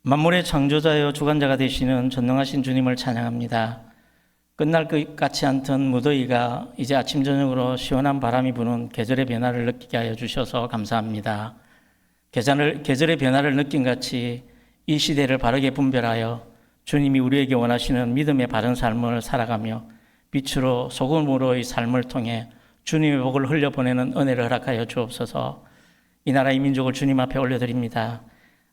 만물의 창조자여 주관자가 되시는 전능하신 주님을 찬양합니다. 끝날 것 같지 않던 무더위가 이제 아침 저녁으로 시원한 바람이 부는 계절의 변화를 느끼게 하여 주셔서 감사합니다. 계절의 변화를 느낀 같이 이 시대를 바르게 분별하여 주님이 우리에게 원하시는 믿음의 바른 삶을 살아가며 빛으로 소금으로의 삶을 통해 주님의 복을 흘려보내는 은혜를 허락하여 주옵소서. 이 나라 이 민족을 주님 앞에 올려드립니다.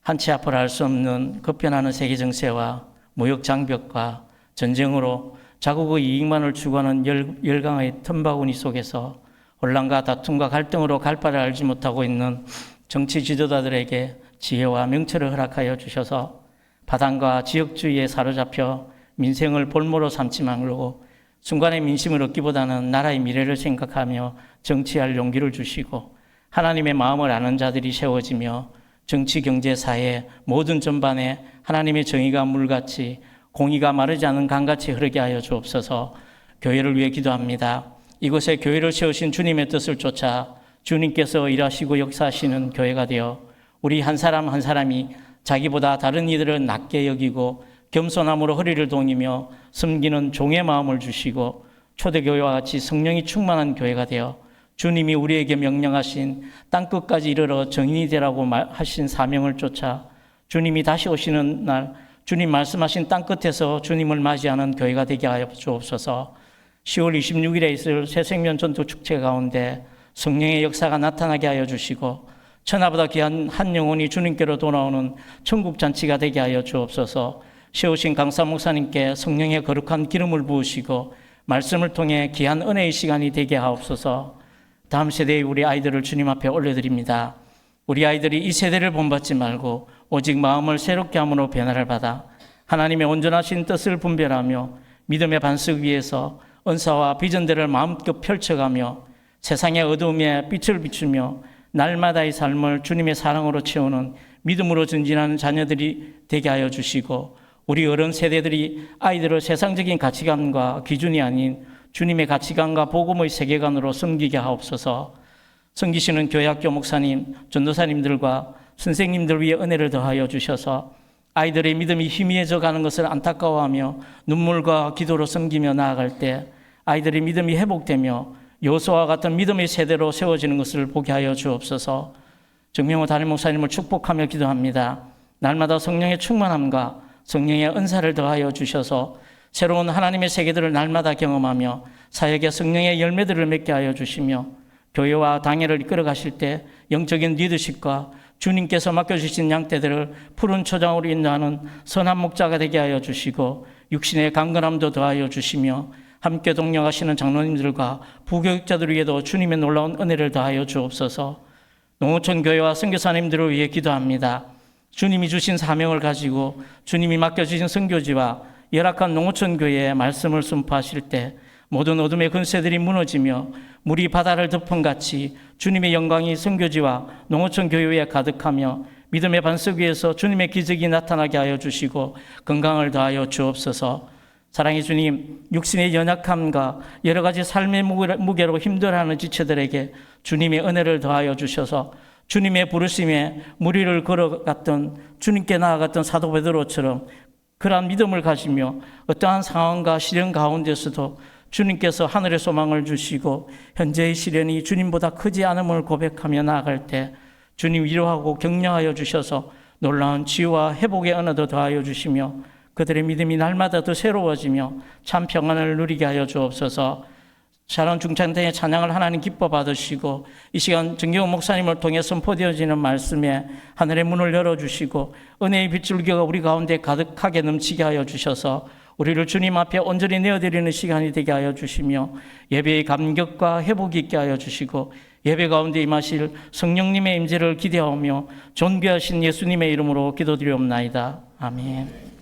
한치 앞을 알 수 없는 급변하는 세계 정세와 무역 장벽과 전쟁으로 자국의 이익만을 추구하는 열강의 틈바구니 속에서 혼란과 다툼과 갈등으로 갈 바를 알지 못하고 있는 정치 지도자들에게 지혜와 명철을 허락하여 주셔서 파당과 지역주의에 사로잡혀 민생을 볼모로 삼지 말고 순간의 민심을 얻기보다는 나라의 미래를 생각하며 정치할 용기를 주시고 하나님의 마음을 아는 자들이 세워지며 정치, 경제, 사회 모든 전반에 하나님의 정의가 물같이 공의가 마르지 않은 강같이 흐르게 하여 주옵소서. 교회를 위해 기도합니다. 이곳에 교회를 세우신 주님의 뜻을 쫓아 주님께서 일하시고 역사하시는 교회가 되어 우리 한 사람 한 사람이 자기보다 다른 이들을 낮게 여기고 겸손함으로 허리를 동이며 섬기는 종의 마음을 주시고 초대교회와 같이 성령이 충만한 교회가 되어 주님이 우리에게 명령하신 땅끝까지 이르러 정인이 되라고 하신 사명을 쫓아 주님이 다시 오시는 날 주님 말씀하신 땅끝에서 주님을 맞이하는 교회가 되게 하여 주옵소서. 10월 26일에 있을 새생명 전도 축제 가운데 성령의 역사가 나타나게 하여 주시고 천하보다 귀한 한 영혼이 주님께로 돌아오는 천국 잔치가 되게 하여 주옵소서. 세우신 강사 목사님께 성령의 거룩한 기름을 부으시고 말씀을 통해 귀한 은혜의 시간이 되게 하옵소서. 다음 세대의 우리 아이들을 주님 앞에 올려드립니다. 우리 아이들이 이 세대를 본받지 말고 오직 마음을 새롭게 함으로 변화를 받아 하나님의 온전하신 뜻을 분별하며 믿음의 반석 위에서 은사와 비전들을 마음껏 펼쳐가며 세상의 어두움에 빛을 비추며 날마다의 삶을 주님의 사랑으로 채우는 믿음으로 전진하는 자녀들이 되게 하여 주시고 우리 어른 세대들이 아이들을 세상적인 가치관과 기준이 아닌 주님의 가치관과 복음의 세계관으로 섬기게 하옵소서. 섬기시는 교회학교 목사님, 전도사님들과 선생님들 위해 은혜를 더하여 주셔서 아이들의 믿음이 희미해져 가는 것을 안타까워하며 눈물과 기도로 섬기며 나아갈 때 아이들의 믿음이 회복되며 여호수아와 같은 믿음의 세대로 세워지는 것을 보게 하여 주옵소서. 정명호 담임 목사님을 축복하며 기도합니다. 날마다 성령의 충만함과 성령의 은사를 더하여 주셔서 새로운 하나님의 세계들을 날마다 경험하며 사역의 성령의 열매들을 맺게 하여 주시며 교회와 당회를 이끌어 가실 때 영적인 리더십과 주님께서 맡겨주신 양떼들을 푸른 초장으로 인도하는 선한 목자가 되게 하여 주시고 육신의 강건함도 더하여 주시며 함께 동력하시는 장로님들과 부교육자들 위에도 주님의 놀라운 은혜를 더하여 주옵소서. 농어촌 교회와 선교사님들을 위해 기도합니다. 주님이 주신 사명을 가지고 주님이 맡겨주신 선교지와 열악한 농어촌 교회에 말씀을 선포하실 때 모든 어둠의 근세들이 무너지며 물이 바다를 덮은 같이 주님의 영광이 선교지와 농어촌 교회에 가득하며 믿음의 반석 위에서 주님의 기적이 나타나게 하여 주시고 건강을 더하여 주옵소서. 사랑의 주님, 육신의 연약함과 여러 가지 삶의 무게로 힘들어하는 지체들에게 주님의 은혜를 더하여 주셔서 주님의 부르심에 무리를 걸어갔던 주님께 나아갔던 사도 베드로처럼 그러한 믿음을 가지며 어떠한 상황과 시련 가운데서도 주님께서 하늘의 소망을 주시고 현재의 시련이 주님보다 크지 않음을 고백하며 나아갈 때 주님 위로하고 격려하여 주셔서 놀라운 치유와 회복의 은혜도 더하여 주시며 그들의 믿음이 날마다 더 새로워지며 참 평안을 누리게 하여 주옵소서. 샤론 중창단의 찬양을 하나님 기뻐 받으시고 이 시간 정경호 목사님을 통해 선포되어지는 말씀에 하늘의 문을 열어주시고 은혜의 빗줄기가 우리 가운데 가득하게 넘치게 하여 주셔서 우리를 주님 앞에 온전히 내어드리는 시간이 되게 하여 주시며 예배의 감격과 회복이 있게 하여 주시고 예배 가운데 임하실 성령님의 임재를 기대하며 존귀하신 예수님의 이름으로 기도드리옵나이다. 아멘.